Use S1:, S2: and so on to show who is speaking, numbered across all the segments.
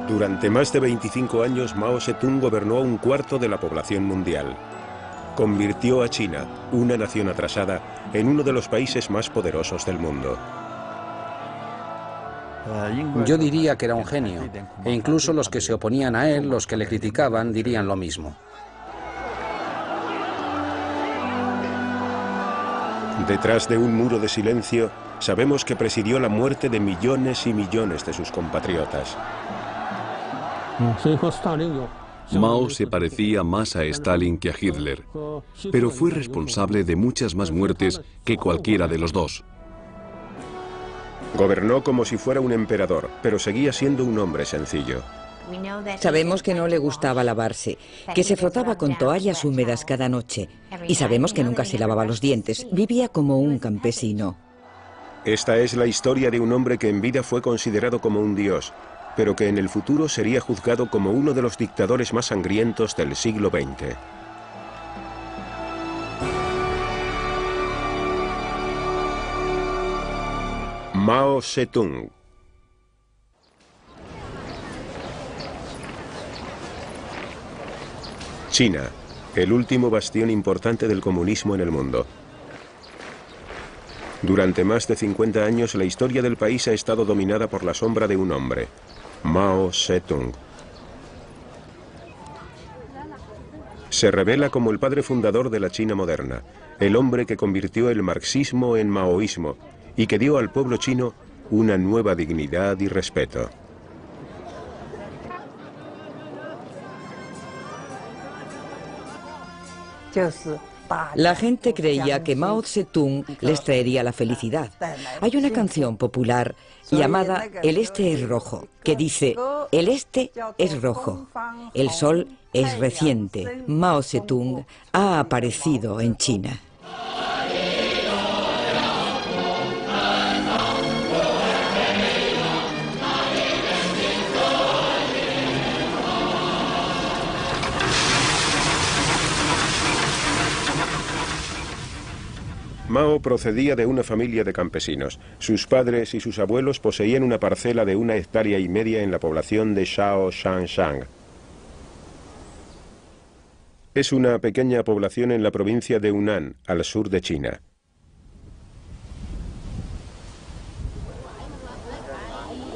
S1: Durante más de 25 años, Mao Zedong gobernó a un cuarto de la población mundial. Convirtió a China, una nación atrasada, en uno de los países más poderosos del mundo.
S2: Yo diría que era un genio, e incluso los que se oponían a él, los que le criticaban, dirían lo mismo.
S1: Detrás de un muro de silencio, sabemos que presidió la muerte de millones y millones de sus compatriotas.
S3: Mao se parecía más a Stalin que a Hitler, pero fue responsable de muchas más muertes que cualquiera de los dos.
S1: Gobernó como si fuera un emperador, pero seguía siendo un hombre sencillo.
S4: Sabemos que no le gustaba lavarse, que se frotaba con toallas húmedas cada noche. Y sabemos que nunca se lavaba los dientes. Vivía como un campesino.
S1: Esta es la historia de un hombre que en vida fue considerado como un dios, pero que en el futuro sería juzgado como uno de los dictadores más sangrientos del siglo XX. Mao Zedong. China, el último bastión importante del comunismo en el mundo. Durante más de 50 años, la historia del país ha estado dominada por la sombra de un hombre, Mao Zedong. Se revela como el padre fundador de la China moderna, el hombre que convirtió el marxismo en maoísmo y que dio al pueblo chino una nueva dignidad y respeto.
S4: La gente creía que Mao Zedong les traería la felicidad. Hay una canción popular llamada El Este es rojo, que dice: el Este es rojo, el sol es reciente, Mao Zedong ha aparecido en China.
S1: Mao procedía de una familia de campesinos. Sus padres y sus abuelos poseían una parcela de 1,5 hectáreas en la población de Shaoxanshang. Es una pequeña población en la provincia de Hunan, al sur de China.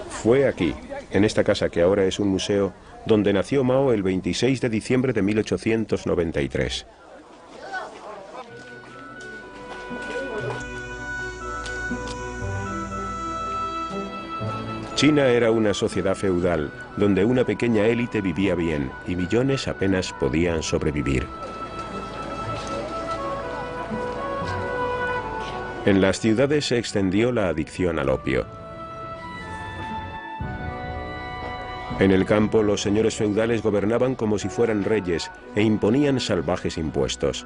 S1: Fue aquí, en esta casa que ahora es un museo, donde nació Mao el 26 de diciembre de 1893. China era una sociedad feudal, donde una pequeña élite vivía bien y millones apenas podían sobrevivir. En las ciudades se extendió la adicción al opio. En el campo, los señores feudales gobernaban como si fueran reyes e imponían salvajes impuestos.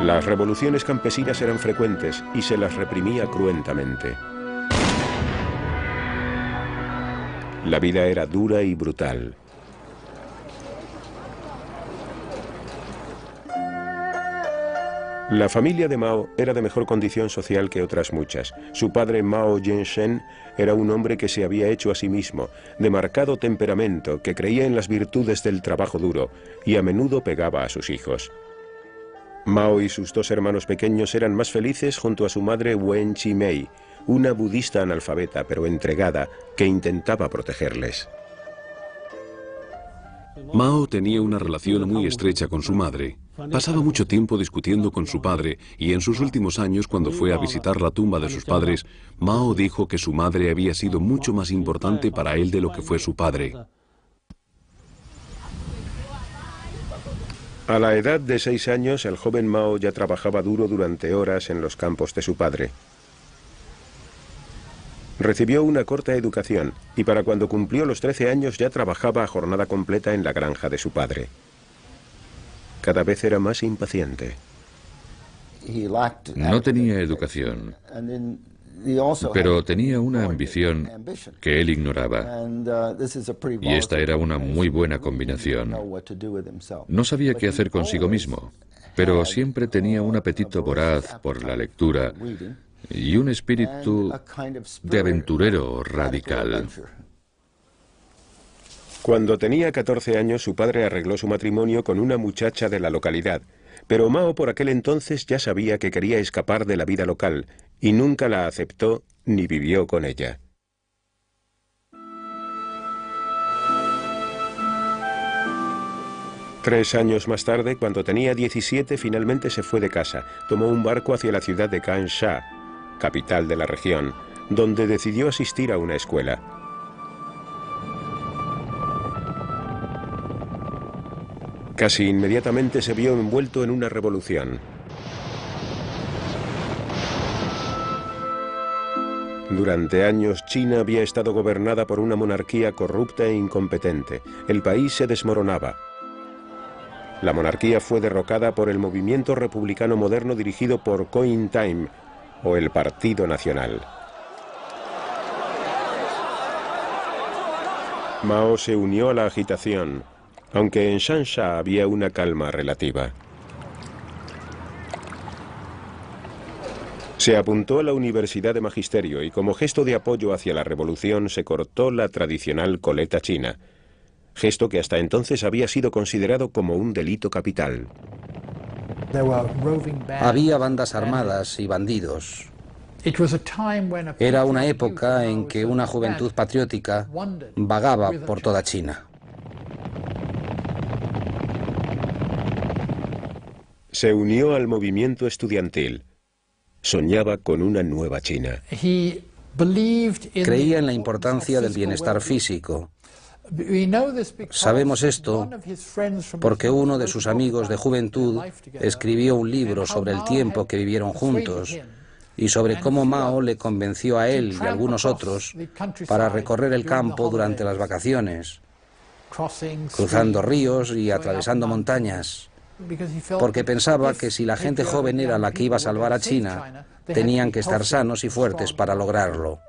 S1: Las revoluciones campesinas eran frecuentes y se las reprimía cruentamente. La vida era dura y brutal. La familia de Mao era de mejor condición social que otras muchas. Su padre, Mao Zedong, era un hombre que se había hecho a sí mismo, de marcado temperamento, que creía en las virtudes del trabajo duro y a menudo pegaba a sus hijos. Mao y sus dos hermanos pequeños eran más felices junto a su madre Wen Chi-mei, una budista analfabeta pero entregada que intentaba protegerles.
S3: Mao tenía una relación muy estrecha con su madre. Pasaba mucho tiempo discutiendo con su padre y en sus últimos años, cuando fue a visitar la tumba de sus padres, Mao dijo que su madre había sido mucho más importante para él de lo que fue su padre.
S1: A la edad de 6 años, el joven Mao ya trabajaba duro durante horas en los campos de su padre. Recibió una corta educación y para cuando cumplió los 13 años ya trabajaba a jornada completa en la granja de su padre. Cada vez era más impaciente.
S5: No tenía educación, pero tenía una ambición que él ignoraba. Y esta era una muy buena combinación. No sabía qué hacer consigo mismo, pero siempre tenía un apetito voraz por la lectura y un espíritu de aventurero radical.
S1: Cuando tenía 14 años, su padre arregló su matrimonio con una muchacha de la localidad, pero Mao por aquel entonces ya sabía que quería escapar de la vida local y nunca la aceptó ni vivió con ella. Tres años más tarde, cuando tenía 17, finalmente se fue de casa. Tomó un barco hacia la ciudad de Kansha, capital de la región, donde decidió asistir a una escuela. Casi inmediatamente se vio envuelto en una revolución. Durante años, China había estado gobernada por una monarquía corrupta e incompetente. El país se desmoronaba. La monarquía fue derrocada por el movimiento republicano moderno dirigido por Kuomintang, o el Partido Nacional. Mao se unió a la agitación, aunque en Changsha había una calma relativa. Se apuntó a la Universidad de Magisterio y como gesto de apoyo hacia la revolución se cortó la tradicional coleta china, gesto que hasta entonces había sido considerado como un delito capital.
S2: Había bandas armadas y bandidos. Era una época en que una juventud patriótica vagaba por toda China.
S1: Se unió al movimiento estudiantil. Soñaba con una nueva China.
S2: Creía en la importancia del bienestar físico. Sabemos esto porque uno de sus amigos de juventud escribió un libro sobre el tiempo que vivieron juntos y sobre cómo Mao le convenció a él y a algunos otros para recorrer el campo durante las vacaciones, cruzando ríos y atravesando montañas, porque pensaba que si la gente joven era la que iba a salvar a China, tenían que estar sanos y fuertes para lograrlo.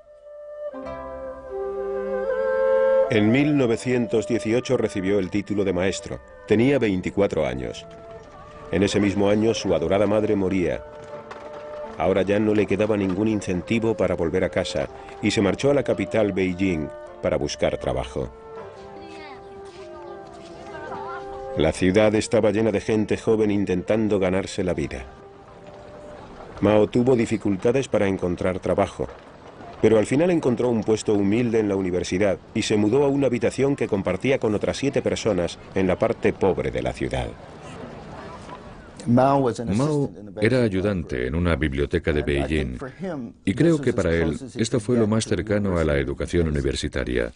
S1: En 1918 recibió el título de maestro. Tenía 24 años. En ese mismo año su adorada madre moría. Ahora ya no le quedaba ningún incentivo para volver a casa y se marchó a la capital, Beijing, para buscar trabajo. La ciudad estaba llena de gente joven intentando ganarse la vida. Mao tuvo dificultades para encontrar trabajo, pero al final encontró un puesto humilde en la universidad y se mudó a una habitación que compartía con otras 7 personas en la parte pobre de la ciudad.
S5: Mao era ayudante en una biblioteca de Beijing y creo que para él esto fue lo más cercano a la educación universitaria.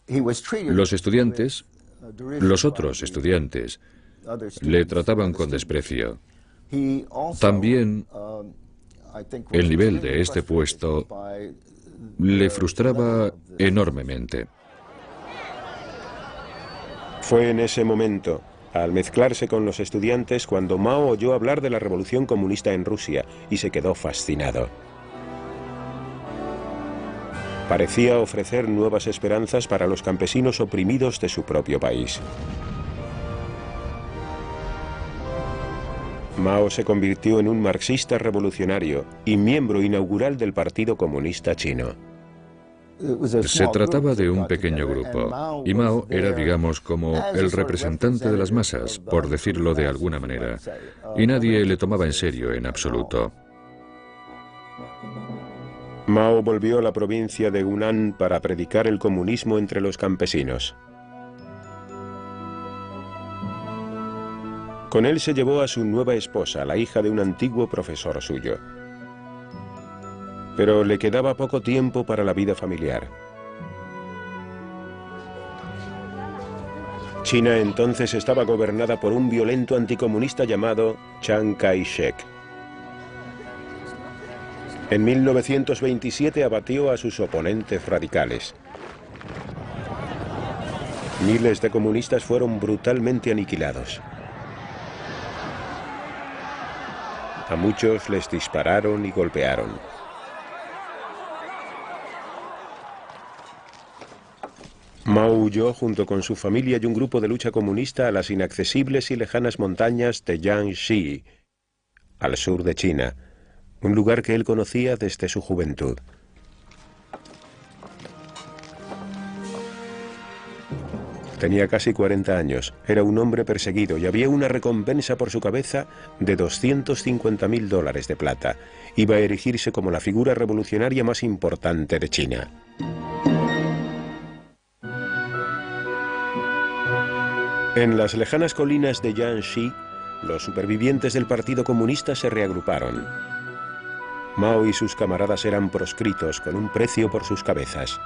S5: Los estudiantes, los otros estudiantes, le trataban con desprecio. También el nivel de este puesto le frustraba enormemente.
S1: Fue en ese momento, al mezclarse con los estudiantes, cuando Mao oyó hablar de la revolución comunista en Rusia y se quedó fascinado. Parecía ofrecer nuevas esperanzas para los campesinos oprimidos de su propio país. Mao se convirtió en un marxista revolucionario y miembro inaugural del Partido Comunista Chino.
S5: Se trataba de un pequeño grupo, y Mao era, digamos, como el representante de las masas, por decirlo de alguna manera, y nadie le tomaba en serio en absoluto.
S1: Mao volvió a la provincia de Hunan para predicar el comunismo entre los campesinos. Con él se llevó a su nueva esposa, la hija de un antiguo profesor suyo. Pero le quedaba poco tiempo para la vida familiar. China entonces estaba gobernada por un violento anticomunista llamado Chiang Kai-shek. En 1927 abatió a sus oponentes radicales. Miles de comunistas fueron brutalmente aniquilados. A muchos les dispararon y golpearon. Mao huyó junto con su familia y un grupo de lucha comunista a las inaccesibles y lejanas montañas de Jiangxi, al sur de China, un lugar que él conocía desde su juventud. Tenía casi 40 años, era un hombre perseguido y había una recompensa por su cabeza de $250.000 de plata. Iba a erigirse como la figura revolucionaria más importante de China. En las lejanas colinas de Jiangxi, los supervivientes del Partido Comunista se reagruparon. Mao y sus camaradas eran proscritos con un precio por sus cabezas.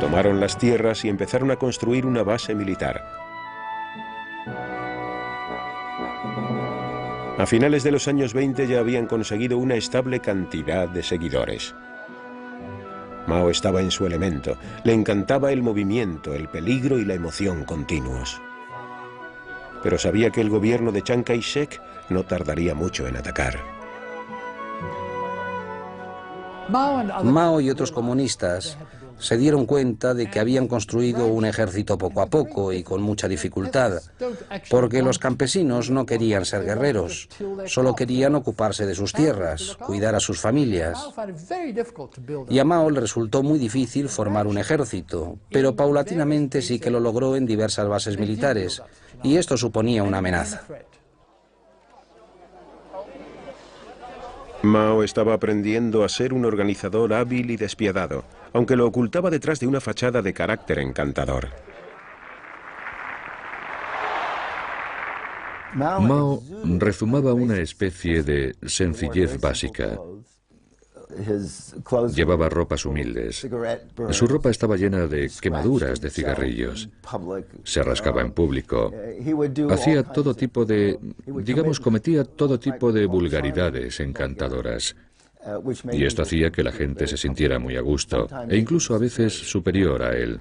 S1: Tomaron las tierras y empezaron a construir una base militar. A finales de los años 20 ya habían conseguido una estable cantidad de seguidores. Mao estaba en su elemento, le encantaba el movimiento, el peligro y la emoción continuos. Pero sabía que el gobierno de Chiang Kai-shek no tardaría mucho en atacar.
S2: Mao y otros comunistas se dieron cuenta de que habían construido un ejército poco a poco y con mucha dificultad, porque los campesinos no querían ser guerreros, solo querían ocuparse de sus tierras, cuidar a sus familias. Y a Mao le resultó muy difícil formar un ejército, pero paulatinamente sí que lo logró en diversas bases militares, y esto suponía una amenaza.
S1: Mao estaba aprendiendo a ser un organizador hábil y despiadado, aunque lo ocultaba detrás de una fachada de carácter encantador.
S5: Mao rezumaba una especie de sencillez básica. Llevaba ropas humildes. Su ropa estaba llena de quemaduras de cigarrillos. Se rascaba en público. Hacía todo tipo de, cometía todo tipo de vulgaridades encantadoras. Y esto hacía que la gente se sintiera muy a gusto, e incluso a veces superior a él.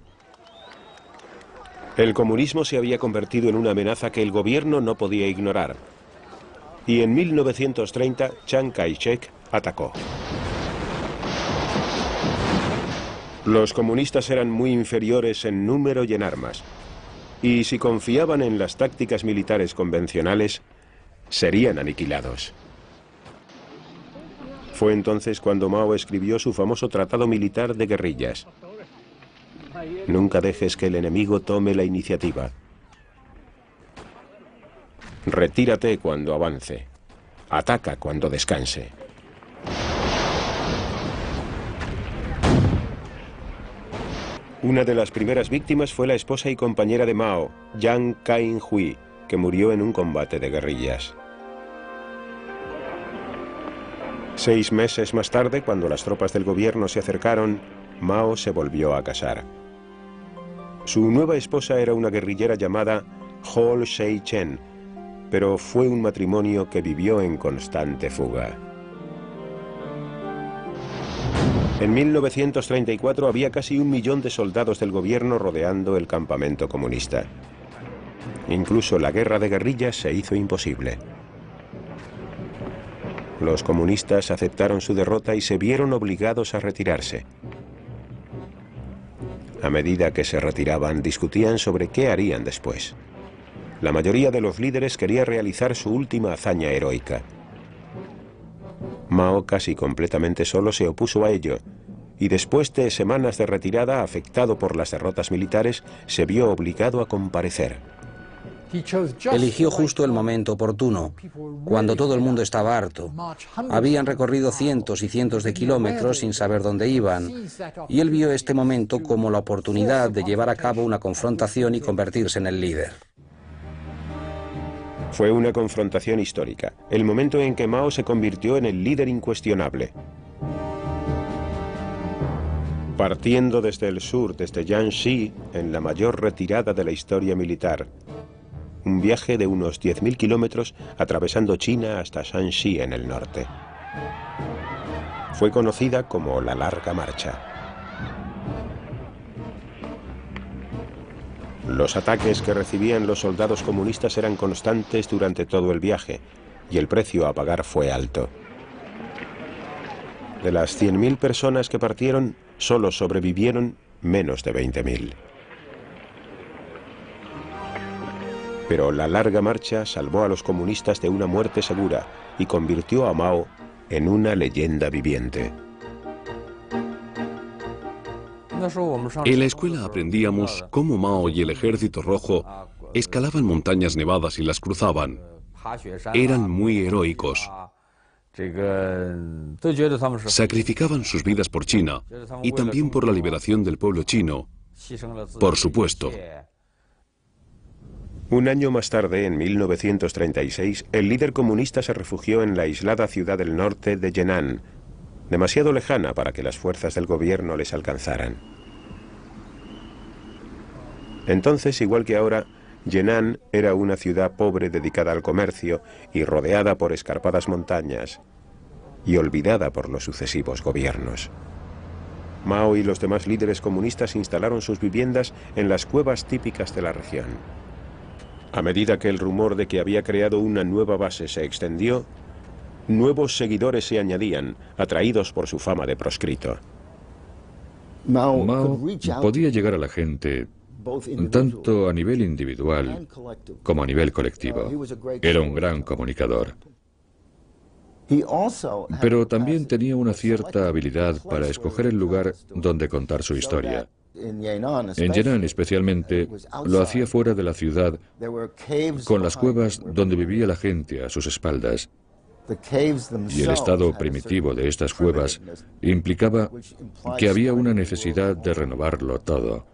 S1: El comunismo se había convertido en una amenaza que el gobierno no podía ignorar. Y en 1930, Chiang Kai-shek atacó. Los comunistas eran muy inferiores en número y en armas, y si confiaban en las tácticas militares convencionales, serían aniquilados. Fue entonces cuando Mao escribió su famoso Tratado Militar de Guerrillas. Nunca dejes que el enemigo tome la iniciativa. Retírate cuando avance. Ataca cuando descanse. Una de las primeras víctimas fue la esposa y compañera de Mao, Yang Kai-hui, que murió en un combate de guerrillas. 6 meses más tarde, cuando las tropas del gobierno se acercaron, Mao se volvió a casar. Su nueva esposa era una guerrillera llamada Hol Sei-chen, pero fue un matrimonio que vivió en constante fuga. En 1934 había casi 1 millón de soldados del gobierno rodeando el campamento comunista. Incluso la guerra de guerrillas se hizo imposible. Los comunistas aceptaron su derrota y se vieron obligados a retirarse. A medida que se retiraban, discutían sobre qué harían después. La mayoría de los líderes quería realizar su última hazaña heroica. Mao, casi completamente solo, se opuso a ello, y después de semanas de retirada, afectado por las derrotas militares, se vio obligado a comparecer.
S2: Eligió justo el momento oportuno, cuando todo el mundo estaba harto. Habían recorrido cientos y cientos de kilómetros sin saber dónde iban, y él vio este momento como la oportunidad de llevar a cabo una confrontación y convertirse en el líder.
S1: Fue una confrontación histórica, el momento en que Mao se convirtió en el líder incuestionable. Partiendo desde el sur, desde Jiangxi, en la mayor retirada de la historia militar, un viaje de unos 10.000 kilómetros atravesando China hasta Shanxi en el norte. Fue conocida como la Larga Marcha. Los ataques que recibían los soldados comunistas eran constantes durante todo el viaje, y el precio a pagar fue alto. De las 100.000 personas que partieron, solo sobrevivieron menos de 20.000. Pero la larga marcha salvó a los comunistas de una muerte segura y convirtió a Mao en una leyenda viviente.
S3: En la escuela aprendíamos cómo Mao y el Ejército Rojo escalaban montañas nevadas y las cruzaban. Eran muy heroicos. Sacrificaban sus vidas por China y también por la liberación del pueblo chino, por supuesto.
S1: Un año más tarde, en 1936, el líder comunista se refugió en la aislada ciudad del norte de Yenan, demasiado lejana para que las fuerzas del gobierno les alcanzaran. Entonces, igual que ahora, Yenan era una ciudad pobre dedicada al comercio y rodeada por escarpadas montañas, y olvidada por los sucesivos gobiernos. Mao y los demás líderes comunistas instalaron sus viviendas en las cuevas típicas de la región. A medida que el rumor de que había creado una nueva base se extendió, nuevos seguidores se añadían, atraídos por su fama de proscrito.
S5: Mao podía llegar a la gente tanto a nivel individual como a nivel colectivo. Era un gran comunicador. Pero también tenía una cierta habilidad para escoger el lugar donde contar su historia. En Yenan especialmente, lo hacía fuera de la ciudad, con las cuevas donde vivía la gente a sus espaldas. Y el estado primitivo de estas cuevas implicaba que había una necesidad de renovarlo todo.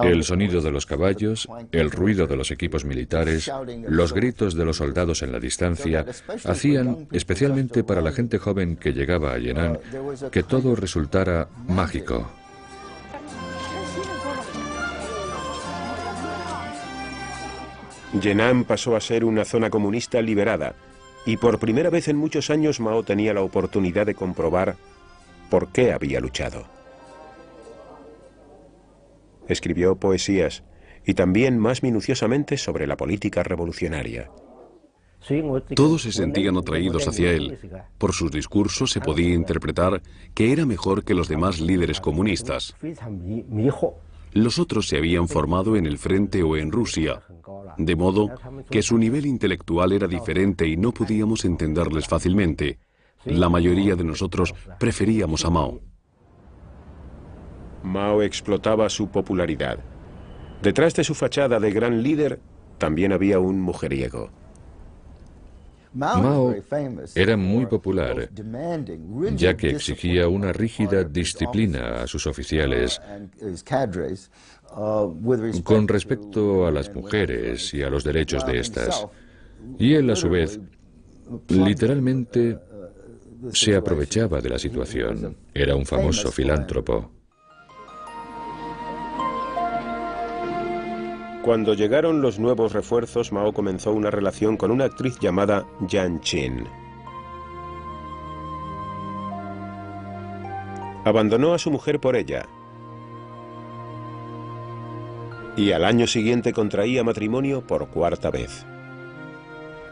S5: El sonido de los caballos, el ruido de los equipos militares, los gritos de los soldados en la distancia, hacían, especialmente para la gente joven que llegaba a Yenan, que todo resultara mágico.
S1: Yenan pasó a ser una zona comunista liberada, y por primera vez en muchos años Mao tenía la oportunidad de comprobar por qué había luchado. Escribió poesías y también más minuciosamente sobre la política revolucionaria.
S3: Todos se sentían atraídos hacia él. Por sus discursos se podía interpretar que era mejor que los demás líderes comunistas. Los otros se habían formado en el frente o en Rusia, de modo que su nivel intelectual era diferente y no podíamos entenderles fácilmente. La mayoría de nosotros preferíamos a Mao.
S1: Mao explotaba su popularidad. Detrás de su fachada de gran líder, también había un mujeriego.
S5: Mao era muy popular, ya que exigía una rígida disciplina a sus oficiales con respecto a las mujeres y a los derechos de estas. Y él, a su vez, literalmente se aprovechaba de la situación. Era un famoso filántropo.
S1: Cuando llegaron los nuevos refuerzos, Mao comenzó una relación con una actriz llamada Jiang Qin. Abandonó a su mujer por ella. Y al año siguiente contraía matrimonio por cuarta vez.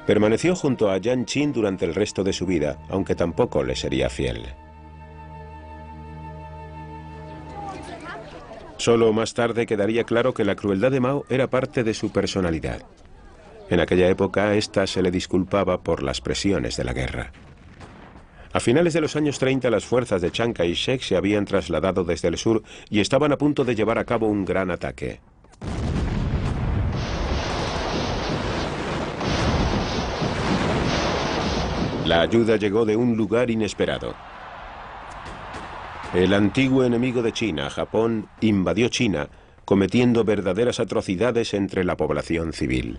S1: Permaneció junto a Jiang Qin durante el resto de su vida, aunque tampoco le sería fiel. Solo más tarde quedaría claro que la crueldad de Mao era parte de su personalidad. En aquella época, ésta se le disculpaba por las presiones de la guerra. A finales de los años 30, las fuerzas de Chiang Kai-shek se habían trasladado desde el sur y estaban a punto de llevar a cabo un gran ataque. La ayuda llegó de un lugar inesperado. El antiguo enemigo de China, Japón, invadió China, cometiendo verdaderas atrocidades entre la población civil.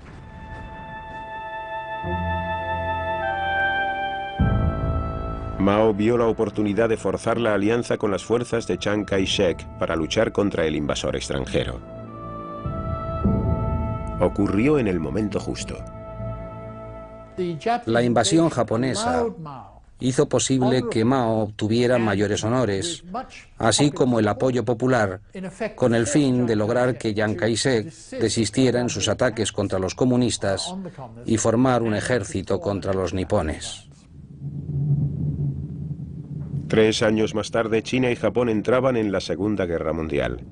S1: Mao vio la oportunidad de forzar la alianza con las fuerzas de Chiang Kai-shek para luchar contra el invasor extranjero. Ocurrió en el momento justo.
S2: La invasión japonesa hizo posible que Mao obtuviera mayores honores, así como el apoyo popular, con el fin de lograr que Chiang Kai-shek desistiera en sus ataques contra los comunistas y formar un ejército contra los nipones.
S1: 3 años más tarde, China y Japón entraban en la Segunda Guerra Mundial.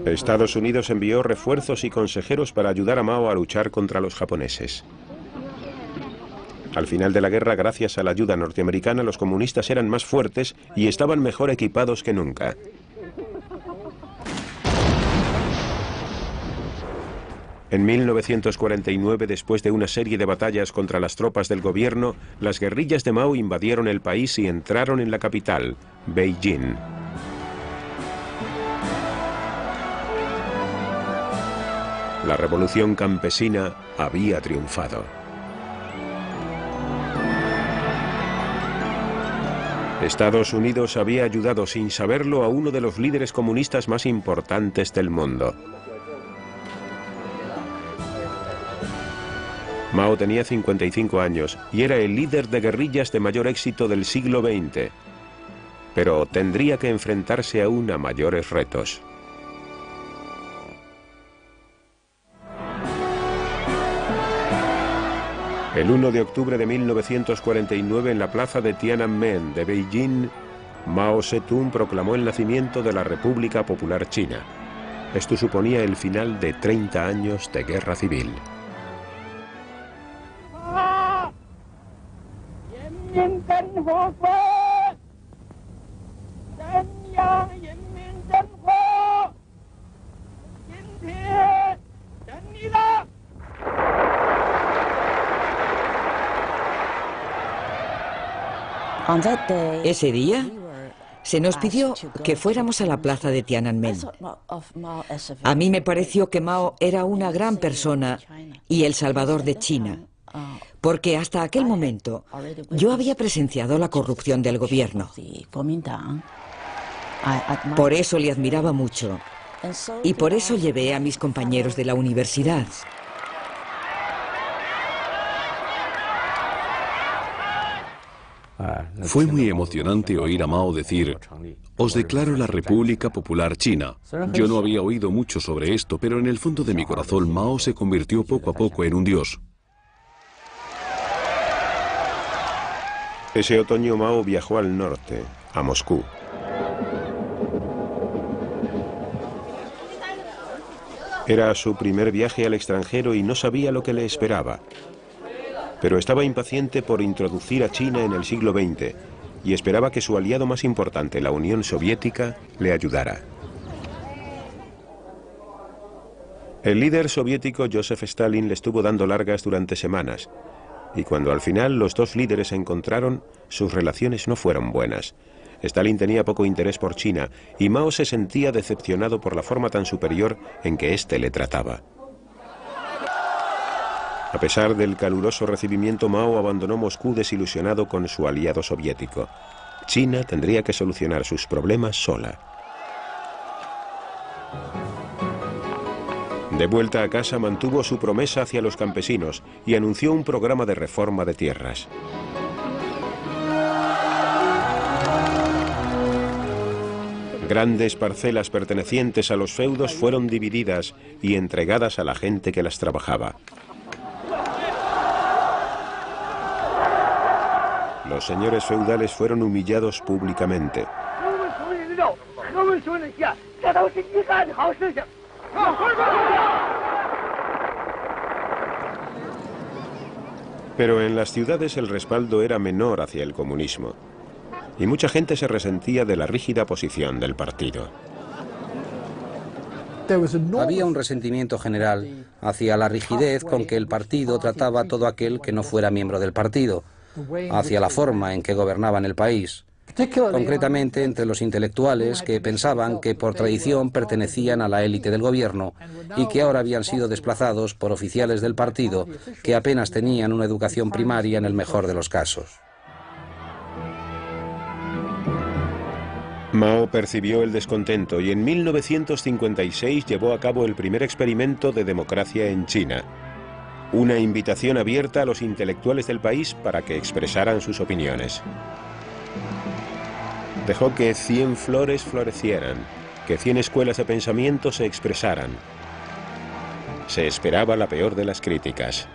S1: Estados Unidos envió refuerzos y consejeros para ayudar a Mao a luchar contra los japoneses. Al final de la guerra, gracias a la ayuda norteamericana, los comunistas eran más fuertes y estaban mejor equipados que nunca. En 1949, después de una serie de batallas contra las tropas del gobierno, las guerrillas de Mao invadieron el país y entraron en la capital, Beijing. La revolución campesina había triunfado. Estados Unidos había ayudado sin saberlo a uno de los líderes comunistas más importantes del mundo. Mao tenía 55 años y era el líder de guerrillas de mayor éxito del siglo XX, pero tendría que enfrentarse aún a mayores retos. El 1 de octubre de 1949, en la plaza de Tiananmen de Beijing, Mao Zedong proclamó el nacimiento de la República Popular China. Esto suponía el final de 30 años de guerra civil.
S4: Ese día se nos pidió que fuéramos a la plaza de Tiananmen. A mí me pareció que Mao era una gran persona y el salvador de China, porque hasta aquel momento yo había presenciado la corrupción del gobierno. Por eso le admiraba mucho y por eso llevé a mis compañeros de la universidad.
S3: Fue muy emocionante oír a Mao decir: «Os declaro la República Popular China». Yo no había oído mucho sobre esto, pero en el fondo de mi corazón Mao se convirtió poco a poco en un dios.
S1: Ese otoño Mao viajó al norte, a Moscú. Era su primer viaje al extranjero y no sabía lo que le esperaba. Pero estaba impaciente por introducir a China en el siglo XX y esperaba que su aliado más importante, la Unión Soviética, le ayudara. El líder soviético Joseph Stalin le estuvo dando largas durante semanas, y cuando al final los dos líderes se encontraron, sus relaciones no fueron buenas. Stalin tenía poco interés por China y Mao se sentía decepcionado por la forma tan superior en que éste le trataba. A pesar del caluroso recibimiento, Mao abandonó Moscú desilusionado con su aliado soviético. China tendría que solucionar sus problemas sola. De vuelta a casa, mantuvo su promesa hacia los campesinos y anunció un programa de reforma de tierras. Grandes parcelas pertenecientes a los feudos fueron divididas y entregadas a la gente que las trabajaba. Los señores feudales fueron humillados públicamente. Pero en las ciudades el respaldo era menor hacia el comunismo, y mucha gente se resentía de la rígida posición del partido.
S2: Había un resentimiento general hacia la rigidez con que el partido trataba a todo aquel que no fuera miembro del partido, hacia la forma en que gobernaban el país, concretamente entre los intelectuales que pensaban que por tradición pertenecían a la élite del gobierno y que ahora habían sido desplazados por oficiales del partido que apenas tenían una educación primaria en el mejor de los casos.
S1: Mao percibió el descontento y en 1956 llevó a cabo el primer experimento de democracia en China. Una invitación abierta a los intelectuales del país para que expresaran sus opiniones. Dejó que 100 flores florecieran, que 100 escuelas de pensamiento se expresaran. Se esperaba la peor de las críticas.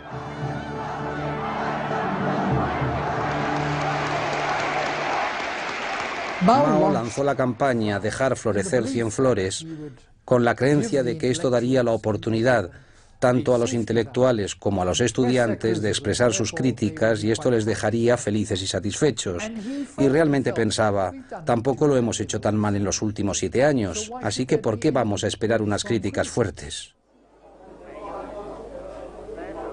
S2: Mao lanzó la campaña Dejar florecer 100 flores con la creencia de que esto daría la oportunidad tanto a los intelectuales como a los estudiantes de expresar sus críticas y esto les dejaría felices y satisfechos. Y realmente pensaba, tampoco lo hemos hecho tan mal en los últimos 7 años, así que ¿por qué vamos a esperar unas críticas fuertes?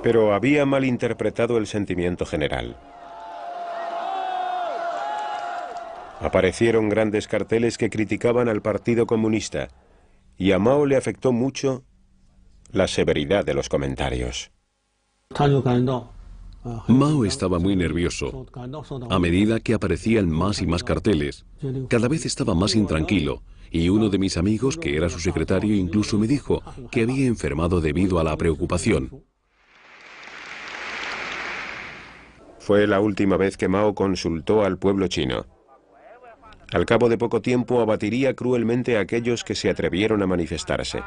S1: Pero había malinterpretado el sentimiento general. Aparecieron grandes carteles que criticaban al Partido Comunista y a Mao le afectó mucho la severidad de los comentarios.
S3: Mao estaba muy nervioso. A medida que aparecían más y más carteles, cada vez estaba más intranquilo, y uno de mis amigos, que era su secretario, incluso me dijo que había enfermado debido a la preocupación.
S1: Fue la última vez que Mao consultó al pueblo chino. Al cabo de poco tiempo abatiría cruelmente a aquellos que se atrevieron a manifestarse.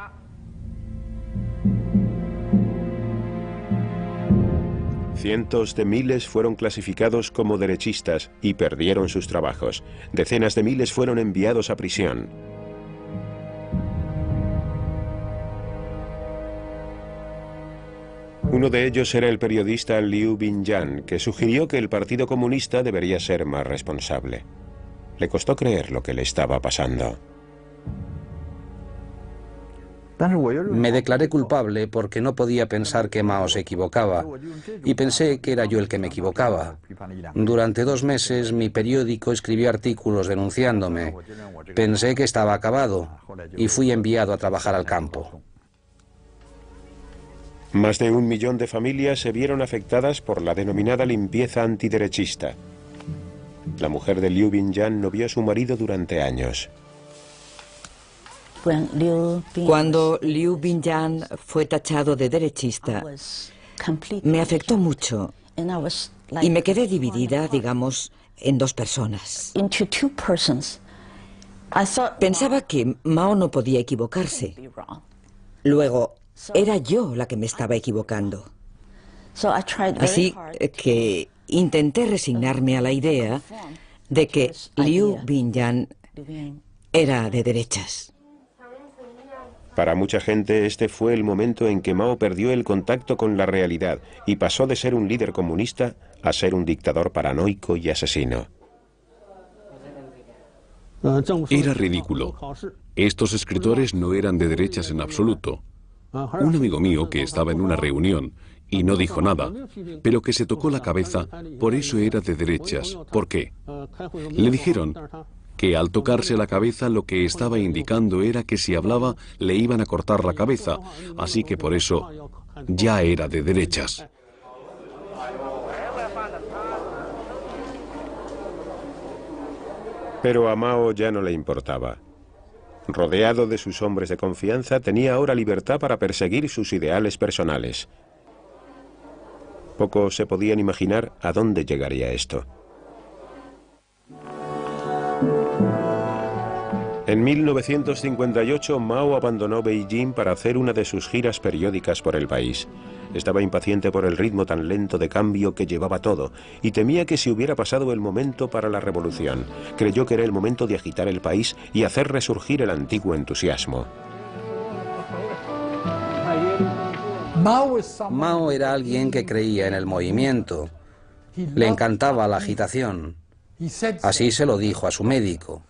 S1: Cientos de miles fueron clasificados como derechistas y perdieron sus trabajos. Decenas de miles fueron enviados a prisión. Uno de ellos era el periodista Liu Binyan, que sugirió que el Partido Comunista debería ser más responsable. Le costó creer lo que le estaba pasando.
S2: Me declaré culpable porque no podía pensar que Mao se equivocaba, y pensé que era yo el que me equivocaba. Durante 2 meses mi periódico escribió artículos denunciándome. Pensé que estaba acabado, y fui enviado a trabajar al campo.
S1: Más de 1 millón de familias se vieron afectadas por la denominada limpieza antiderechista. La mujer de Liu Binyan no vio a su marido durante años.
S4: Cuando Liu Binyan fue tachado de derechista, me afectó mucho y me quedé dividida, digamos, en 2 personas. Pensaba que Mao no podía equivocarse. Luego, era yo la que me estaba equivocando. Así que intenté resignarme a la idea de que Liu Binyan era de derechas.
S1: Para mucha gente este fue el momento en que Mao perdió el contacto con la realidad y pasó de ser un líder comunista a ser un dictador paranoico y asesino.
S3: Era ridículo. Estos escritores no eran de derechas en absoluto. Un amigo mío que estaba en una reunión y no dijo nada, pero que se tocó la cabeza, por eso era de derechas. ¿Por qué? Le dijeron que al tocarse la cabeza lo que estaba indicando era que si hablaba le iban a cortar la cabeza, así que por eso ya era de derechas.
S1: Pero a Mao ya no le importaba. Rodeado de sus hombres de confianza, tenía ahora libertad para perseguir sus ideales personales. Pocos se podían imaginar a dónde llegaría esto. En 1958, Mao abandonó Beijing para hacer una de sus giras periódicas por el país. Estaba impaciente por el ritmo tan lento de cambio que llevaba todo y temía que se hubiera pasado el momento para la revolución. Creyó que era el momento de agitar el país y hacer resurgir el antiguo entusiasmo.
S2: Mao era alguien que creía en el movimiento. Le encantaba la agitación. Así se lo dijo a su médico.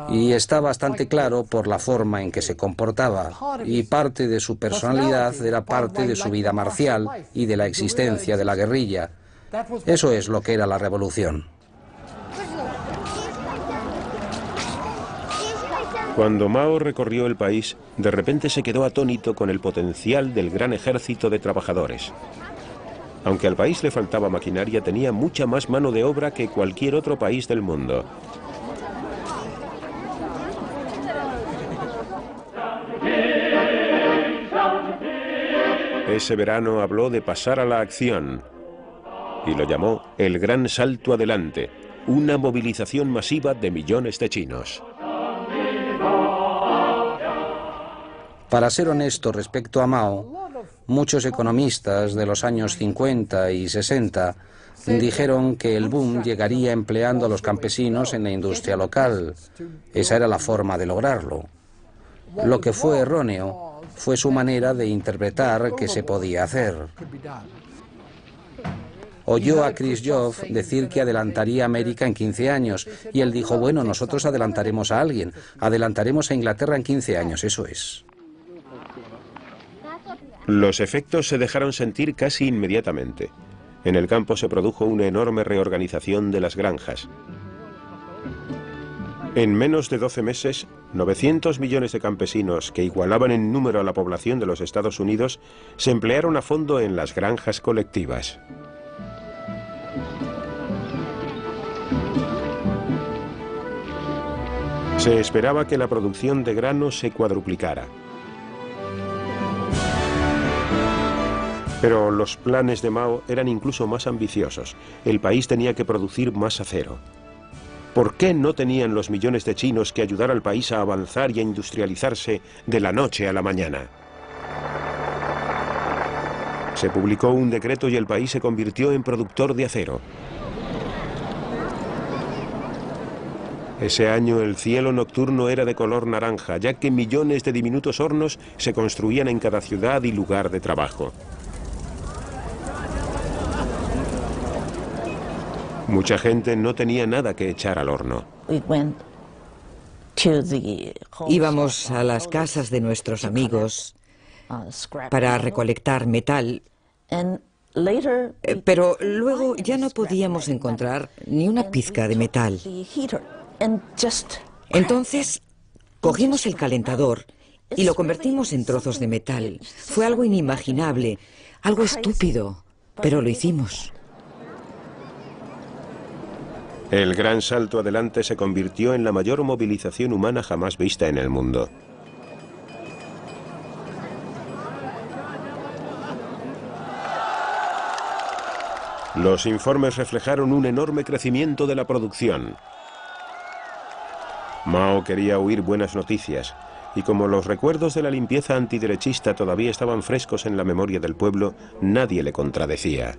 S2: Y está bastante claro por la forma en que se comportaba, y parte de su personalidad era parte de su vida marcial y de la existencia de la guerrilla. Eso es lo que era la revolución.
S1: Cuando Mao recorrió el país, de repente se quedó atónito con el potencial del gran ejército de trabajadores. Aunque al país le faltaba maquinaria, tenía mucha más mano de obra que cualquier otro país del mundo. Ese verano habló de pasar a la acción y lo llamó el gran salto adelante, una movilización masiva de millones de chinos.
S2: Para ser honesto respecto a Mao, muchos economistas de los años 50 y 60 dijeron que el boom llegaría empleando a los campesinos en la industria local. Esa era la forma de lograrlo. Lo que fue erróneo fue su manera de interpretar que se podía hacer. Oyó a Khrushchev decir que adelantaría a América en 15 años, y él dijo, bueno, nosotros adelantaremos a alguien, adelantaremos a Inglaterra en 15 años, eso es.
S1: Los efectos se dejaron sentir casi inmediatamente. En el campo se produjo una enorme reorganización de las granjas. En menos de 12 meses, 900 millones de campesinos, que igualaban en número a la población de los Estados Unidos, se emplearon a fondo en las granjas colectivas. Se esperaba que la producción de grano se cuadruplicara. Pero los planes de Mao eran incluso más ambiciosos. El país tenía que producir más acero. ¿Por qué no tenían los millones de chinos que ayudar al país a avanzar y a industrializarse de la noche a la mañana? Se publicó un decreto y el país se convirtió en productor de acero. Ese año el cielo nocturno era de color naranja, ya que millones de diminutos hornos se construían en cada ciudad y lugar de trabajo. Mucha gente no tenía nada que echar al horno.
S4: Íbamos a las casas de nuestros amigos para recolectar metal, pero luego ya no podíamos encontrar ni una pizca de metal. Entonces cogimos el calentador y lo convertimos en trozos de metal. Fue algo inimaginable, algo estúpido, pero lo hicimos.
S1: El gran salto adelante se convirtió en la mayor movilización humana jamás vista en el mundo. Los informes reflejaron un enorme crecimiento de la producción. Mao quería oír buenas noticias, y como los recuerdos de la limpieza antiderechista todavía estaban frescos en la memoria del pueblo, nadie le contradecía.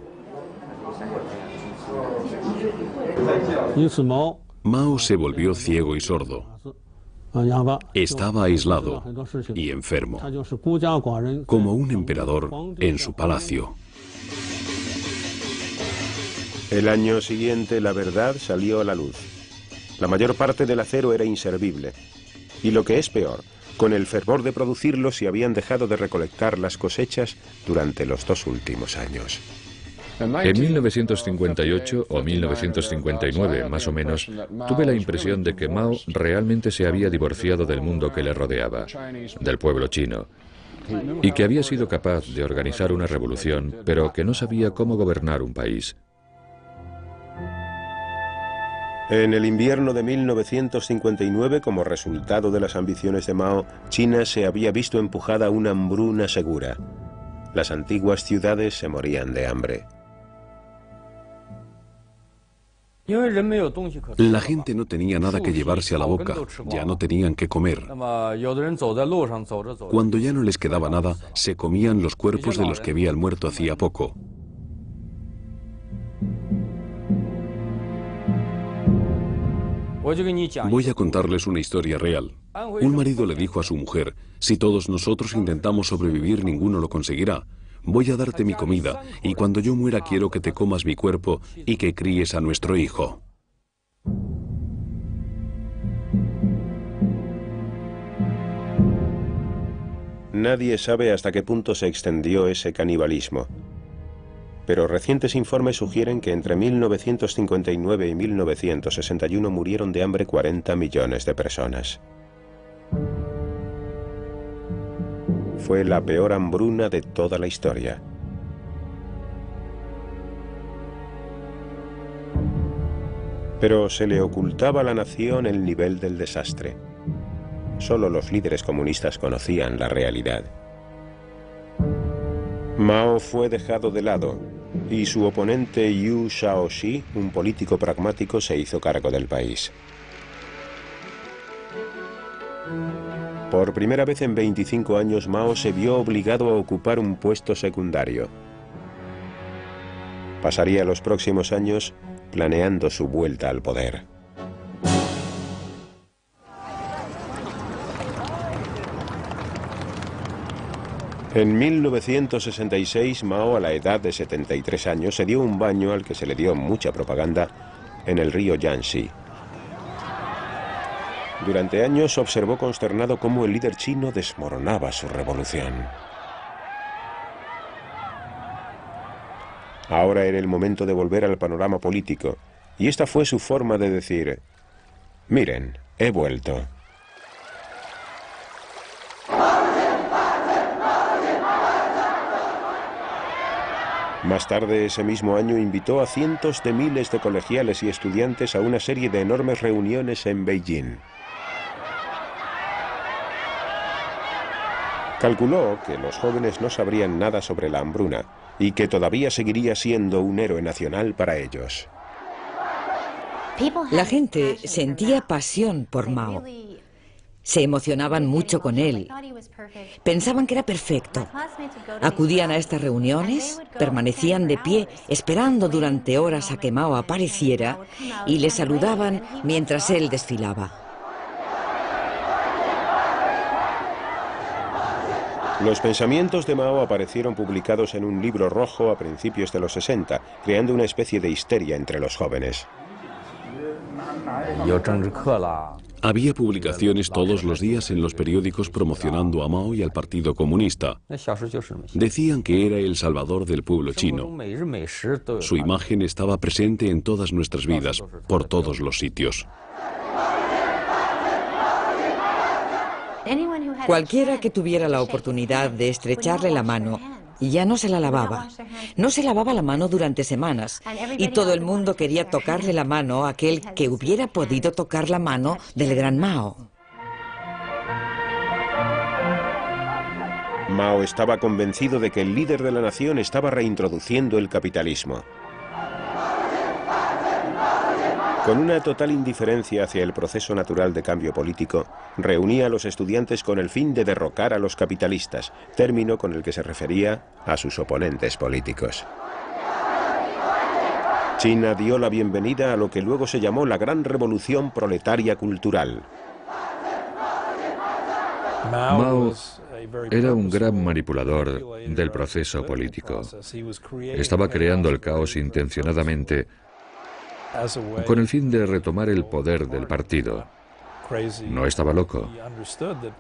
S3: Mao se volvió ciego y sordo. Estaba aislado y enfermo, como un emperador en su palacio.
S1: El año siguiente la verdad salió a la luz. La mayor parte del acero era inservible. Y lo que es peor, con el fervor de producirlo se habían dejado de recolectar las cosechas durante los 2 últimos años.
S5: En 1958 o 1959, más o menos, tuve la impresión de que Mao realmente se había divorciado del mundo que le rodeaba, del pueblo chino, y que había sido capaz de organizar una revolución, pero que no sabía cómo gobernar un país.
S1: En el invierno de 1959, como resultado de las ambiciones de Mao, China se había visto empujada a una hambruna segura. Las antiguas ciudades se morían de hambre.
S3: La gente no tenía nada que llevarse a la boca, ya no tenían que comer. Cuando ya no les quedaba nada, se comían los cuerpos de los que habían muerto hacía poco. Voy a contarles una historia real. Un marido le dijo a su mujer, si todos nosotros intentamos sobrevivir, ninguno lo conseguirá. Voy a darte mi comida, y cuando yo muera quiero que te comas mi cuerpo y que críes a nuestro hijo.
S1: Nadie sabe hasta qué punto se extendió ese canibalismo. Pero recientes informes sugieren que entre 1959 y 1961 murieron de hambre 40 millones de personas. Fue la peor hambruna de toda la historia. Pero se le ocultaba a la nación el nivel del desastre. Solo los líderes comunistas conocían la realidad. Mao fue dejado de lado y su oponente Yu Shaoxi, un político pragmático, se hizo cargo del país. Por primera vez en 25 años, Mao se vio obligado a ocupar un puesto secundario. Pasaría los próximos años planeando su vuelta al poder. En 1966, Mao, a la edad de 73 años, se dio un baño al que se le dio mucha propaganda en el río Yangtze. Durante años observó consternado cómo el líder chino desmoronaba su revolución. Ahora era el momento de volver al panorama político, y esta fue su forma de decir: miren, he vuelto. Más tarde ese mismo año invitó a cientos de miles de colegiales y estudiantes a una serie de enormes reuniones en Beijing. Calculó que los jóvenes no sabrían nada sobre la hambruna y que todavía seguiría siendo un héroe nacional para ellos.
S4: La gente sentía pasión por Mao. Se emocionaban mucho con él. Pensaban que era perfecto. Acudían a estas reuniones, permanecían de pie, esperando durante horas a que Mao apareciera, y le saludaban mientras él desfilaba.
S1: Los pensamientos de Mao aparecieron publicados en un libro rojo a principios de los 60, creando una especie de histeria entre los jóvenes.
S3: Había publicaciones todos los días en los periódicos promocionando a Mao y al Partido Comunista. Decían que era el salvador del pueblo chino. Su imagen estaba presente en todas nuestras vidas, por todos los sitios.
S4: Cualquiera que tuviera la oportunidad de estrecharle la mano, ya no se la lavaba. No se lavaba la mano durante semanas, y todo el mundo quería tocarle la mano a aquel que hubiera podido tocar la mano del gran Mao.
S1: Mao estaba convencido de que el líder de la nación estaba reintroduciendo el capitalismo. Con una total indiferencia hacia el proceso natural de cambio político, reunía a los estudiantes con el fin de derrocar a los capitalistas, término con el que se refería a sus oponentes políticos. China dio la bienvenida a lo que luego se llamó la Gran Revolución Proletaria Cultural.
S5: Mao era un gran manipulador del proceso político. Estaba creando el caos intencionadamente con el fin de retomar el poder del partido. No estaba loco.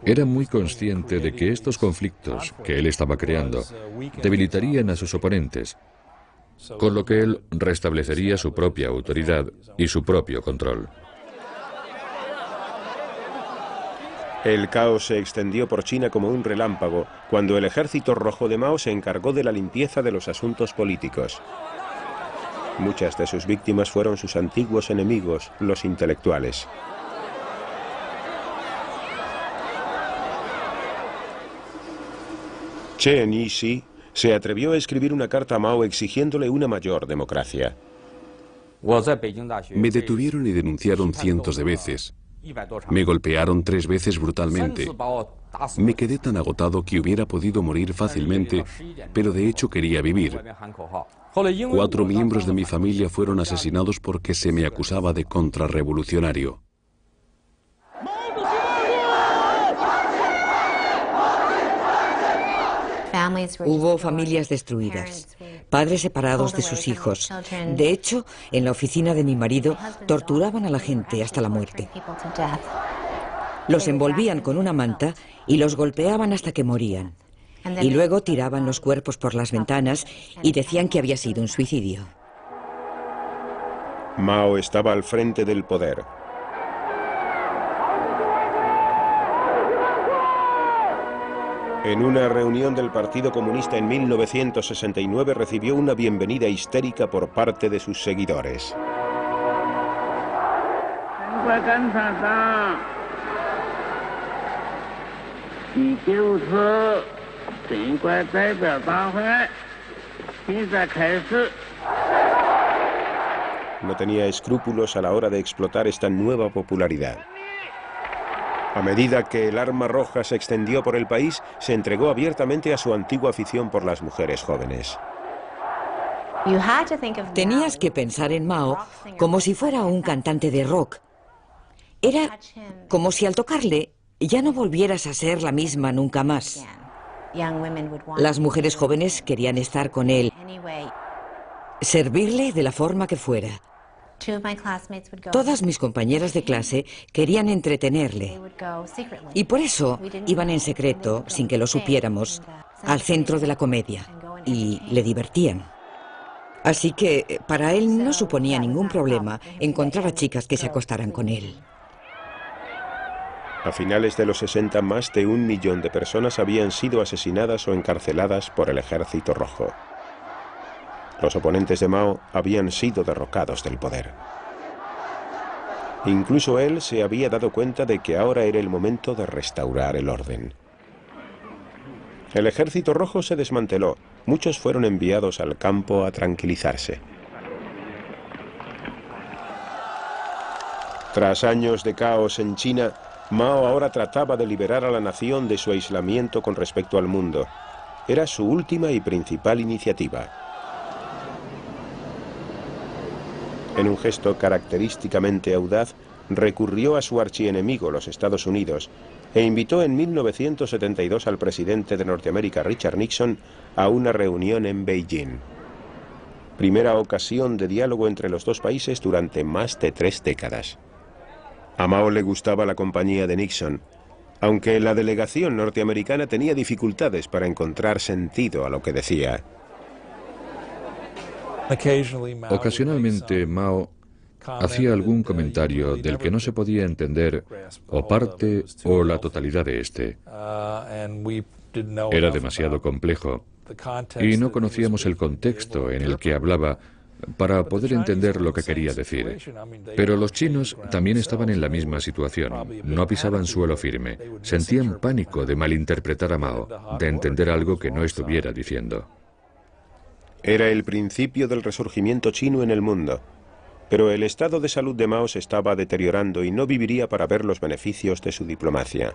S5: Era muy consciente de que estos conflictos que él estaba creando debilitarían a sus oponentes, con lo que él restablecería su propia autoridad y su propio control.
S1: El caos se extendió por China como un relámpago cuando el ejército rojo de Mao se encargó de la limpieza de los asuntos políticos. Muchas de sus víctimas fueron sus antiguos enemigos, los intelectuales. Chen Yixi se atrevió a escribir una carta a Mao exigiéndole una mayor democracia.
S3: Me detuvieron y denunciaron cientos de veces. Me golpearon 3 veces brutalmente. Me quedé tan agotado que hubiera podido morir fácilmente, pero de hecho quería vivir. 4 miembros de mi familia fueron asesinados porque se me acusaba de contrarrevolucionario.
S4: Hubo familias destruidas, padres separados de sus hijos. De hecho, en la oficina de mi marido torturaban a la gente hasta la muerte. Los envolvían con una manta y los golpeaban hasta que morían. Y luego tiraban los cuerpos por las ventanas y decían que había sido un suicidio.
S1: Mao estaba al frente del poder. En una reunión del Partido Comunista en 1969 recibió una bienvenida histérica por parte de sus seguidores. No tenía escrúpulos a la hora de explotar esta nueva popularidad. A medida que el arma roja se extendió por el país, se entregó abiertamente a su antigua afición por las mujeres jóvenes.
S4: Tenías que pensar en Mao como si fuera un cantante de rock. Era como si al tocarle ya no volvieras a ser la misma nunca más. Las mujeres jóvenes querían estar con él, servirle de la forma que fuera. Todas mis compañeras de clase querían entretenerle y por eso iban en secreto, sin que lo supiéramos, al centro de la comedia y le divertían. Así que para él no suponía ningún problema encontrar a chicas que se acostaran con él.
S1: A finales de los 60, más de 1 millón de personas habían sido asesinadas o encarceladas por el Ejército Rojo. Los oponentes de Mao habían sido derrocados del poder. Incluso él se había dado cuenta de que ahora era el momento de restaurar el orden. El Ejército Rojo se desmanteló. Muchos fueron enviados al campo a tranquilizarse. Tras años de caos en China, Mao ahora trataba de liberar a la nación de su aislamiento con respecto al mundo. Era su última y principal iniciativa. En un gesto característicamente audaz, recurrió a su archienemigo, los Estados Unidos, e invitó en 1972 al presidente de Norteamérica, Richard Nixon, a una reunión en Beijing. Primera ocasión de diálogo entre los dos países durante más de 3 décadas. A Mao le gustaba la compañía de Nixon, aunque la delegación norteamericana tenía dificultades para encontrar sentido a lo que decía.
S5: Ocasionalmente Mao hacía algún comentario del que no se podía entender o parte o la totalidad de este. Era demasiado complejo y no conocíamos el contexto en el que hablaba para poder entender lo que quería decir. Pero los chinos también estaban en la misma situación. No pisaban suelo firme. Sentían pánico de malinterpretar a Mao, de entender algo que no estuviera diciendo.
S1: Era el principio del resurgimiento chino en el mundo, pero el estado de salud de Mao se estaba deteriorando y no viviría para ver los beneficios de su diplomacia.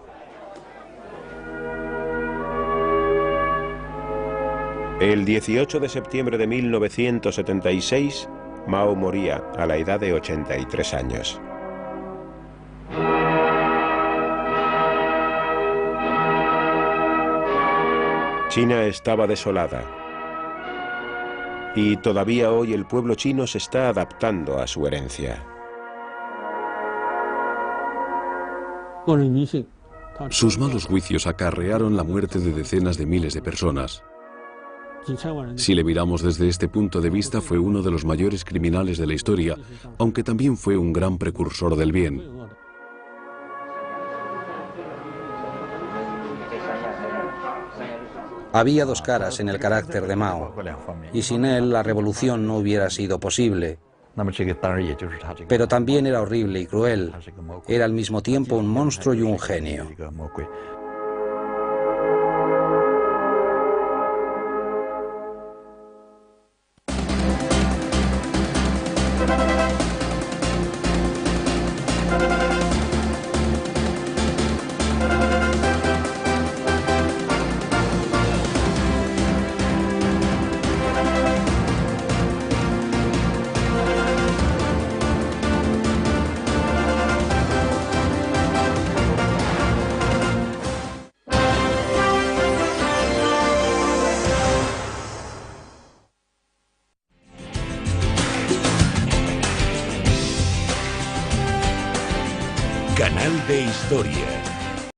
S1: El 18 de septiembre de 1976, Mao moría a la edad de 83 años. China estaba desolada. Y todavía hoy el pueblo chino se está adaptando a su herencia.
S3: Sus malos juicios acarrearon la muerte de decenas de miles de personas. Si le miramos desde este punto de vista, fue uno de los mayores criminales de la historia, aunque también fue un gran precursor del bien.
S2: Había dos caras en el carácter de Mao, y sin él la revolución no hubiera sido posible. Pero también era horrible y cruel. Era al mismo tiempo un monstruo y un genio.
S6: Canal de Historia.